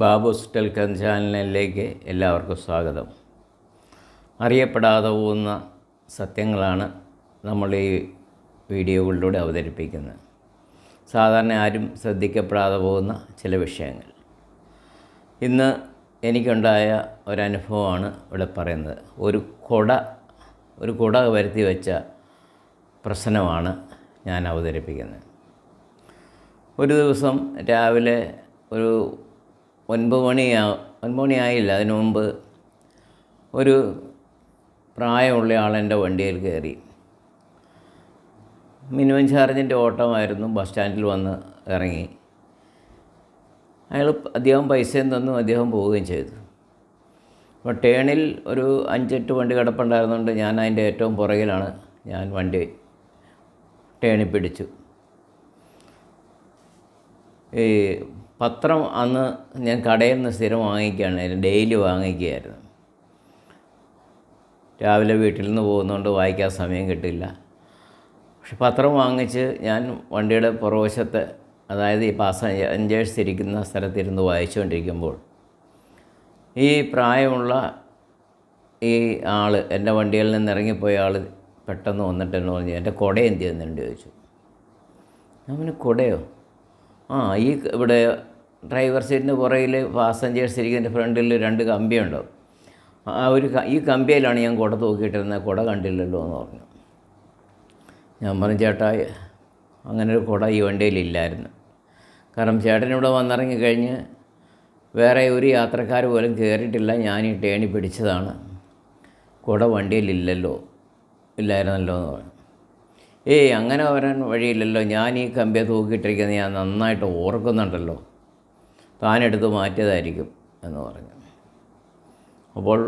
ബാബൂസ് ടെൽക്കൻ ചാനലിലേക്ക് എല്ലാവർക്കും സ്വാഗതം. അറിയപ്പെടാതെ പോകുന്ന സത്യങ്ങളാണ് നമ്മൾ ഈ വീഡിയോകളിലൂടെ അവതരിപ്പിക്കുന്നത്. സാധാരണ ആരും ശ്രദ്ധിക്കപ്പെടാതെ പോകുന്ന ചില വിഷയങ്ങൾ. ഇന്ന് എനിക്കുണ്ടായ ഒരനുഭവമാണ് ഇവിടെ പറയുന്നത്. ഒരു കുട വരുത്തി വെച്ച പ്രശ്നമാണ് ഞാൻ അവതരിപ്പിക്കുന്നത്. ഒരു ദിവസം രാവിലെ ഒരു 9 മണിയായില്ല, അതിനു മുമ്പ് ഒരു പ്രായമുള്ള ആളെൻ്റെ വണ്ടിയിൽ കയറി. മിനിമം ചാർജിൻ്റെ ഓട്ടമായിരുന്നു. ബസ് സ്റ്റാൻഡിൽ വന്ന് ഇറങ്ങി. അയാൾ അധികം പൈസയും തന്നു, അദ്ദേഹം പോവുകയും ചെയ്തു. അപ്പോൾ ടേണിൽ ഒരു 5-8 വണ്ടി കിടപ്പുണ്ടായിരുന്നുകൊണ്ട് ഞാൻ അതിൻ്റെ ഏറ്റവും പുറകിലാണ്. ഞാൻ വണ്ടി ടേണിൽ പിടിച്ചു. ഈ പത്രം അന്ന് ഞാൻ കടയിൽ നിന്ന് സ്ഥിരം വാങ്ങിക്കുകയാണ്, ഡെയിലി വാങ്ങിക്കുകയായിരുന്നു. രാവിലെ വീട്ടിൽ നിന്ന് പോകുന്നതുകൊണ്ട് വായിക്കാൻ സമയം കിട്ടില്ല. പക്ഷെ പത്രം വാങ്ങിച്ച് ഞാൻ വണ്ടിയുടെ പുറവശത്ത്, അതായത് ഈ പാസഞ്ചേഴ്സ് ഇരിക്കുന്ന സ്ഥലത്തിരുന്ന് വായിച്ചുകൊണ്ടിരിക്കുമ്പോൾ ഈ പ്രായമുള്ള ഈ ആൾ, എൻ്റെ വണ്ടിയിൽ നിന്ന് ഇറങ്ങിപ്പോയ ആൾ പെട്ടെന്ന് വന്നിട്ട് എന്ന് പറഞ്ഞു, എൻ്റെ കുട എന്ത് ചെയ്യുന്നുണ്ട് ചോദിച്ചു. ഞാൻ പറഞ്ഞു, കുടയോ? ഈ ഇവിടെ ഡ്രൈവർ സീറ്റിന് പുറകിൽ പാസഞ്ചേഴ്സ് ഇരിക്കുന്നതിൻ്റെ ഫ്രണ്ടിൽ 2 കമ്പിയുണ്ടാവും. ഈ കമ്പിയിലാണ് ഞാൻ കുട തൂക്കിയിട്ടിരുന്നത്, കുട കണ്ടില്ലല്ലോ എന്ന് പറഞ്ഞു. ഞാൻ പറഞ്ഞു, ചേട്ടാ അങ്ങനെ ഒരു കുട ഈ വണ്ടിയിലില്ലായിരുന്നു. കാരണം ചേട്ടനിവിടെ വന്നിറങ്ങി കഴിഞ്ഞ് വേറെ ഒരു യാത്രക്കാർ പോലും കയറിയിട്ടില്ല. ഞാൻ ഈ ടേണി പിടിച്ചതാണ്, കുട വണ്ടിയിലില്ലല്ലോ, ഇല്ലായിരുന്നല്ലോ എന്ന് പറഞ്ഞു. അങ്ങനെ വരാൻ വഴിയില്ലല്ലോ, ഞാൻ ഈ കമ്പിയെ തൂക്കിയിട്ടിരിക്കുന്നത് ഞാൻ നന്നായിട്ട് ഓർക്കുന്നുണ്ടല്ലോ, താനെടുത്ത് മാറ്റിയതായിരിക്കും എന്ന് പറഞ്ഞു. അപ്പോൾ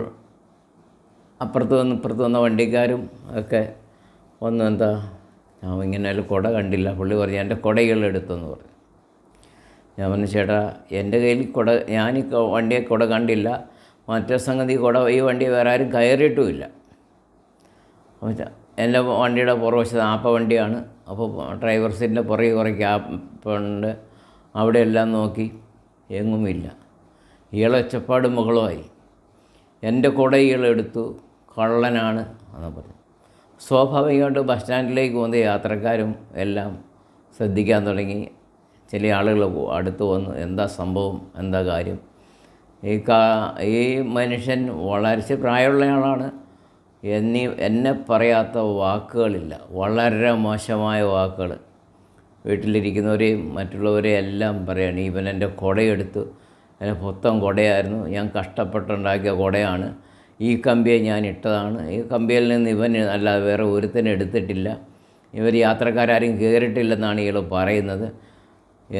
ഇപ്പുറത്ത് വന്ന വണ്ടിക്കാരും ഒക്കെ എന്താ ഞാൻ ഇങ്ങനെ കുട കണ്ടില്ല. പുള്ളി പറഞ്ഞു, എൻ്റെ കുടകളെടുത്തെന്ന് പറഞ്ഞു. ഞാൻ പറഞ്ഞു, ചേട്ടാ എൻ്റെ കയ്യിൽ ഞാൻ ഈ വണ്ടിയെ കുട കണ്ടില്ല. മറ്റേ സംഗതി ഈ വണ്ടി വേറെ ആരും കയറിയിട്ടുമില്ല. എൻ്റെ വണ്ടിയുടെ പുറവശത്ത് ആപ്പ വണ്ടിയാണ്. അപ്പോൾ ഡ്രൈവർ സീറ്റിൻ്റെ പുറകെ കുറേ ക്യാപ്പുണ്ട്. അവിടെ എല്ലാം നോക്കി, എങ്ങുമില്ല. ഇയാളൊച്ചപ്പാട് മുകളമായി. എൻ്റെ കുട ഇയാളെടുത്തു, കള്ളനാണ് എന്ന് പറഞ്ഞു. സ്വാഭാവികമായിട്ട് ബസ് സ്റ്റാൻഡിലേക്ക് പോകുന്ന യാത്രക്കാരും എല്ലാം ശ്രദ്ധിക്കാൻ തുടങ്ങി. ചില ആളുകൾ അടുത്ത് വന്നു, എന്താ സംഭവം, എന്താ കാര്യം. ഈ മനുഷ്യൻ വളരെ പ്രായമുള്ള ആളാണ്. എന്നെ പറയാത്ത വാക്കുകളില്ല, വളരെ മോശമായ വാക്കുകൾ. വീട്ടിലിരിക്കുന്നവരെയും മറ്റുള്ളവരെയും എല്ലാം പറയാണ്, ഇവൻ എൻ്റെ കുടയെടുത്തു, എൻ്റെ മൊത്തം കുടയായിരുന്നു, ഞാൻ കഷ്ടപ്പെട്ടുണ്ടാക്കിയ കുടയാണ്, ഈ കമ്പിയെ ഞാൻ ഇട്ടതാണ്, ഈ കമ്പിയിൽ നിന്ന് ഇവൻ അല്ലാതെ വേറെ ഒരുത്തനും എടുത്തിട്ടില്ല, ഇവർ യാത്രക്കാരും കയറിയിട്ടില്ലെന്നാണ് ഇയാൾ പറയുന്നത്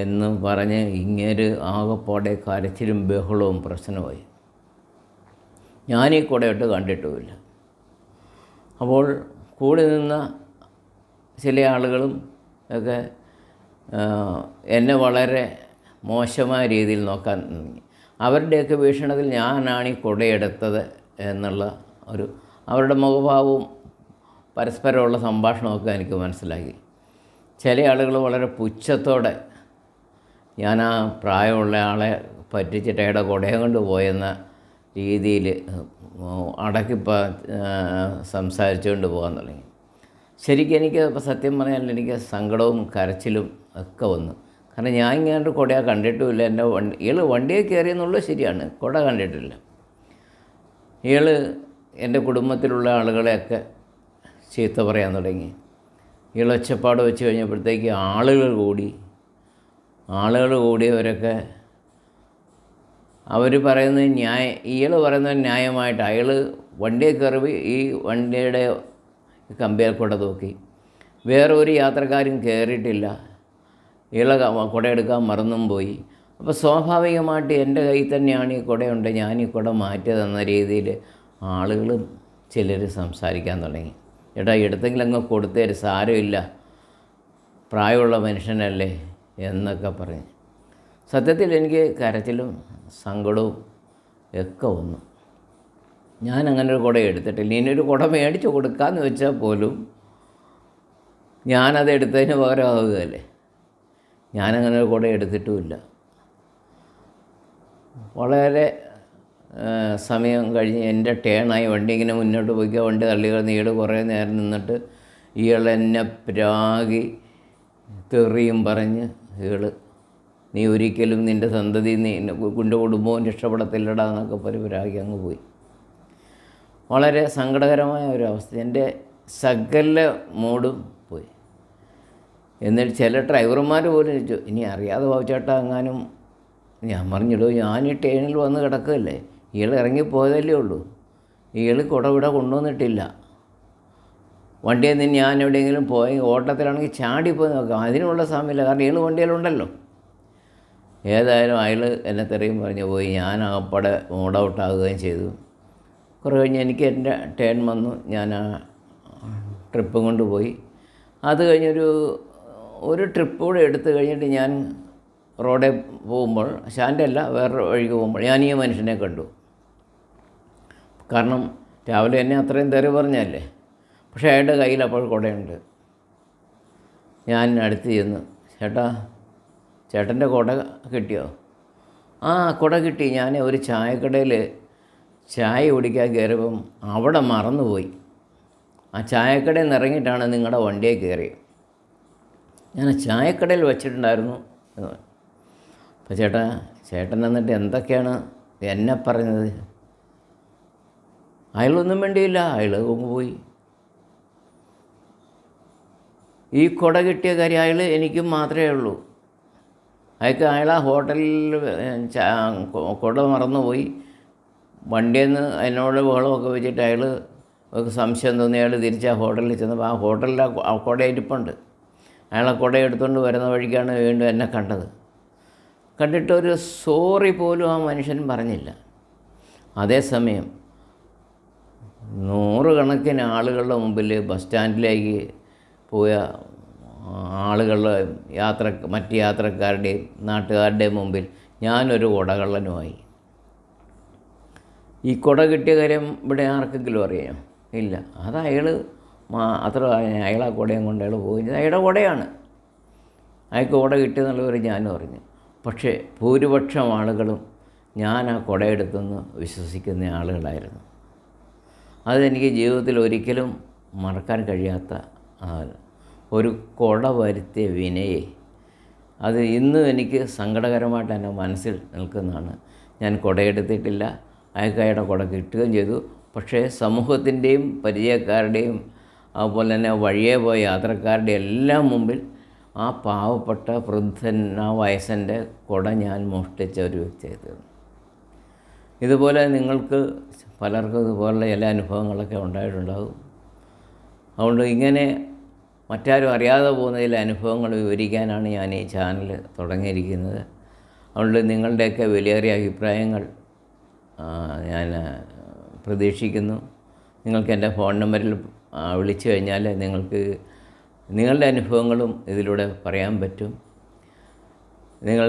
എന്നും പറഞ്ഞ് ഇങ്ങേര് ആകെപ്പാടെ കരച്ചിലും ബഹളവും പ്രശ്നമായി. ഞാനീ കുടയിട്ട് കണ്ടിട്ടുമില്ല. അപ്പോൾ കൂടി നിന്ന ചില ആളുകളും ഒക്കെ എന്നെ വളരെ മോശമായ രീതിയിൽ നോക്കാൻ തുടങ്ങി. അവരുടെയൊക്കെ വീക്ഷണത്തിൽ ഞാനാണ് ഈ കുടയെടുത്തത് എന്നുള്ള അവരുടെ മുഖഭാവവും പരസ്പരമുള്ള സംഭാഷണമൊക്കെ എനിക്ക് മനസ്സിലാക്കി. ചില ആളുകൾ വളരെ പുച്ഛത്തോടെ ഞാൻ ആ പ്രായമുള്ള ആളെ പറ്റിച്ചിട്ട് അയാളുടെ കുടയും കൊണ്ട് പോയെന്ന രീതിയിൽ സംസാരിച്ചുകൊണ്ട് പോകാൻ തുടങ്ങി. ശരിക്കും എനിക്ക് സത്യം പറഞ്ഞാൽ എനിക്ക് സങ്കടവും കരച്ചിലും ഒക്കെ വന്നു. കാരണം ഞാൻ ഇങ്ങനെ കുട കണ്ടിട്ടുമില്ല. ഇയാൾ വണ്ടിയെ കയറിയെന്നുള്ളത് ശരിയാണ്, കുട കണ്ടിട്ടില്ല. ഇയാൾ എൻ്റെ കുടുംബത്തിലുള്ള ആളുകളെയൊക്കെ ചീത്ത പറയാൻ തുടങ്ങി. ഇയാൾ ഒച്ചപ്പാട് വെച്ച് കഴിഞ്ഞപ്പോഴത്തേക്ക് ആളുകൾ കൂടിയവരൊക്കെ അവർ പറയുന്നത് ഇയാൾ പറയുന്നത് ന്യായമായിട്ട്. അയാൾ വണ്ടിയെ കയറി ഈ വണ്ടിയുടെ കമ്പിയിൽ കുട തൂക്കി, വേറെ ഒരു യാത്രക്കാരും കയറിയിട്ടില്ല, ഇയാളെ കുടയെടുക്കാൻ മറന്നും പോയി. അപ്പോൾ സ്വാഭാവികമായിട്ട് എൻ്റെ കയ്യിൽ തന്നെയാണ് ഈ കുടയുണ്ട്, ഞാൻ ഈ കുട മാറ്റിയതെന്ന രീതിയിൽ ആളുകളും ചിലർ സംസാരിക്കാൻ തുടങ്ങി. ചേട്ടാ എടുത്തെങ്കിലും അങ്ങ് കൊടുത്തേര്, സാരമില്ല, പ്രായമുള്ള മനുഷ്യനല്ലേ എന്നൊക്കെ പറഞ്ഞ്. സത്യത്തിൽ എനിക്ക് കരച്ചിലും സങ്കടവും ഒക്കെ വന്നു. ഞാൻ അങ്ങനെ ഒരു കുട എടുത്തിട്ടില്ല. ഇനിയൊരു കുട മേടിച്ച് കൊടുക്കാമെന്ന് വെച്ചാൽ പോലും ഞാനത് എടുത്തതിന് പകരമാവുകയല്ലേ. ഞാനങ്ങനെ ഒരു കുട എടുത്തിട്ടുമില്ല. വളരെ സമയം കഴിഞ്ഞ് എൻ്റെ ടേണായി വണ്ടി ഇങ്ങനെ മുന്നോട്ട് പോയിക്കുക, വണ്ടി തള്ളികൾ നീട് കുറേ നേരം നിന്നിട്ട് ഇയാളെന്നെ പ്രാഗി തെറിയും പറഞ്ഞ് നീ ഒരിക്കലും നിൻ്റെ സന്തതി നിൻ്റെ കുടുംബവും രക്ഷപ്പെടത്തില്ലടാ എന്നൊക്കെ പ്രാഗി അങ്ങ് പോയി. വളരെ സങ്കടകരമായ ഒരവസ്ഥ. എൻ്റെ സകല മൂടും പോയി. എന്നിട്ട് ചില ഡ്രൈവർമാർ പോലും ചോദിച്ചു, ഇനി അറിയാതെ ചേട്ടാ എങ്ങാനും. ഞാൻ പറഞ്ഞിടൂ, ഞാൻ ഈ ട്രെയിനിൽ വന്ന് കിടക്കുകയല്ലേ, ഇയാൾ ഇറങ്ങിപ്പോയതല്ലേ ഉള്ളൂ, ഇയാൾ ഇവിടെ കൊണ്ടുവന്നിട്ടില്ല. വണ്ടിയിൽ നിന്ന് ഞാൻ എവിടെയെങ്കിലും പോയി ഓട്ടത്തിലാണെങ്കിൽ ചാടിപ്പോയി നോക്കാം, അതിനുള്ള സമയമില്ല, കാരണം ഇയാൾ വണ്ടിയിലുണ്ടല്ലോ. ഏതായാലും അയാൾ എന്നെ തെറിയും പറഞ്ഞ് പോയി. ഞാൻ അപ്പടെ മൂഡ് ഔട്ടാകുകയും ചെയ്തു. കുറേ കഴിഞ്ഞ് എനിക്ക് എൻ്റെ ടേൺ വന്നു. ഞാൻ ആ ട്രിപ്പും കൊണ്ട് പോയി. അത് കഴിഞ്ഞൊരു ട്രിപ്പ് കൂടെ എടുത്തു കഴിഞ്ഞിട്ട് ഞാൻ റോഡിൽ പോകുമ്പോൾ, ശാന്തല്ല വേറെ വഴിക്ക് പോകുമ്പോൾ ഞാൻ ഈ മനുഷ്യനെ കണ്ടു. കാരണം രാവിലെ എന്നെ അത്രയും തെറി പറഞ്ഞല്ലേ. പക്ഷേ അയാളുടെ കയ്യിൽ അപ്പോൾ കുടയുണ്ട്. ഞാൻ അടുത്ത് ചെന്ന്, ചേട്ടൻ്റെ കുട കിട്ടിയോ? ആ കുട കിട്ടി. ഞാൻ ഒരു ചായക്കടയിൽ ചായ കുടിക്കാൻ കയറിയപ്പം അവിടെ മറന്നുപോയി. ആ ചായക്കടയിൽ നിന്ന് ഇറങ്ങിയിട്ടാണ് നിങ്ങളുടെ വണ്ടിയെ കയറിയത്. ഞാൻ ചായക്കടയിൽ വെച്ചിട്ടുണ്ടായിരുന്നു എന്ന്. അപ്പോൾ ചേട്ടൻ എന്നിട്ട് എന്തൊക്കെയാണ് എന്നെ പറഞ്ഞത്? അയാളൊന്നും വേണ്ടിയില്ല, അയാൾ പോയി. ഈ കുട കിട്ടിയ കാര്യം അയാൾ എനിക്കും മാത്രമേ ഉള്ളൂ. അയാൾ ആ ഹോട്ടലിൽ കുട മറന്നുപോയി. വണ്ടിയിൽ നിന്ന് എന്നോട് ബഹളമൊക്കെ വെച്ചിട്ട് അയാൾ സംശയം തോന്നി. അയാൾ തിരിച്ച് ആ ഹോട്ടലിൽ ചെന്നപ്പോൾ ആ ഹോട്ടലിൽ ആ കുട ഇരിപ്പുണ്ട്. അയാളെ കുട എടുത്തുകൊണ്ട് വരുന്ന വഴിക്കാണ് വീണ്ടും എന്നെ കണ്ടിട്ടൊരു സോറി പോലും ആ മനുഷ്യൻ പറഞ്ഞില്ല. അതേസമയം 100 ആളുകളുടെ മുമ്പിൽ ബസ് സ്റ്റാൻഡിലേക്ക് പോയ ആളുകളുടെ മറ്റ് യാത്രക്കാരുടെയും നാട്ടുകാരുടെയും മുമ്പിൽ ഞാനൊരു കുടകള്ളനുമായി. ഈ കുട കിട്ടിയ കാര്യം ഇവിടെ ആർക്കെങ്കിലും അറിയാം? ഇല്ല. അത് അയാൾ ആ കുടയും കൊണ്ട് അയാൾ പോയി. അയാളുടെ കുടയാണ്, അയാൾക്ക് കുട കിട്ടിയെന്നുള്ളവർ ഞാനും അറിഞ്ഞു. പക്ഷേ ഭൂരിപക്ഷം ആളുകളും ഞാൻ ആ കുടയെടുത്തെന്ന് വിശ്വസിക്കുന്ന ആളുകളായിരുന്നു. അതെനിക്ക് ജീവിതത്തിൽ ഒരിക്കലും മറക്കാൻ കഴിയാത്ത ഒരു കുട വരുത്തിയ വിനയെ, അത് ഇന്നും എനിക്ക് സങ്കടകരമായിട്ട് എൻ്റെ മനസ്സിൽ നിൽക്കുന്നതാണ്. ഞാൻ കുടയെടുത്തിട്ടില്ല, അയാളുടെ കുട കിട്ടുകയും ചെയ്തു. പക്ഷേ സമൂഹത്തിൻ്റെയും പരിചയക്കാരുടെയും അതുപോലെ തന്നെ വഴിയെ പോയ യാത്രക്കാരുടെ എല്ലാം മുമ്പിൽ ആ പാവപ്പെട്ട വൃദ്ധൻ, ആ വയസ്സൻ്റെ കുട ഞാൻ മോഷ്ടിച്ച ഒരു വ്യക്തിയായിരുന്നു. ഇതുപോലെ നിങ്ങൾക്ക് പലർക്കും ഇതുപോലുള്ള ചില അനുഭവങ്ങളൊക്കെ ഉണ്ടായിട്ടുണ്ടാകും. അതുകൊണ്ട് ഇങ്ങനെ മറ്റാരും അറിയാതെ പോകുന്ന ചില അനുഭവങ്ങൾ വിവരിക്കാനാണ് ഞാൻ ഈ ചാനൽ തുടങ്ങിയിരിക്കുന്നത്. അതുകൊണ്ട് നിങ്ങളുടെയൊക്കെ വിലയേറിയ അഭിപ്രായങ്ങൾ ഞാൻ പ്രതീക്ഷിക്കുന്നു. നിങ്ങൾക്ക് എൻ്റെ ഫോൺ നമ്പറിൽ വിളിച്ചു കഴിഞ്ഞാൽ നിങ്ങൾക്ക് നിങ്ങളുടെ അനുഭവങ്ങളും ഇതിലൂടെ പറയാൻ പറ്റും. നിങ്ങൾ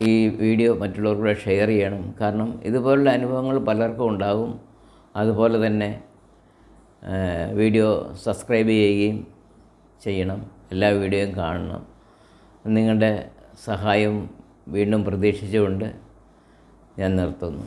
ഈ വീഡിയോ മറ്റുള്ളവർക്കൂടെ ഷെയർ ചെയ്യണം. കാരണം ഇതുപോലുള്ള അനുഭവങ്ങൾ പലർക്കും ഉണ്ടാകും. അതുപോലെ തന്നെ വീഡിയോ സബ്സ്ക്രൈബ് ചെയ്യുകയും ചെയ്യണം. എല്ലാ വീഡിയോയും കാണണം. നിങ്ങളുടെ സഹായം വീണ്ടും പ്രതീക്ഷിച്ചുകൊണ്ട് ഞാൻ നിർത്തുന്നു.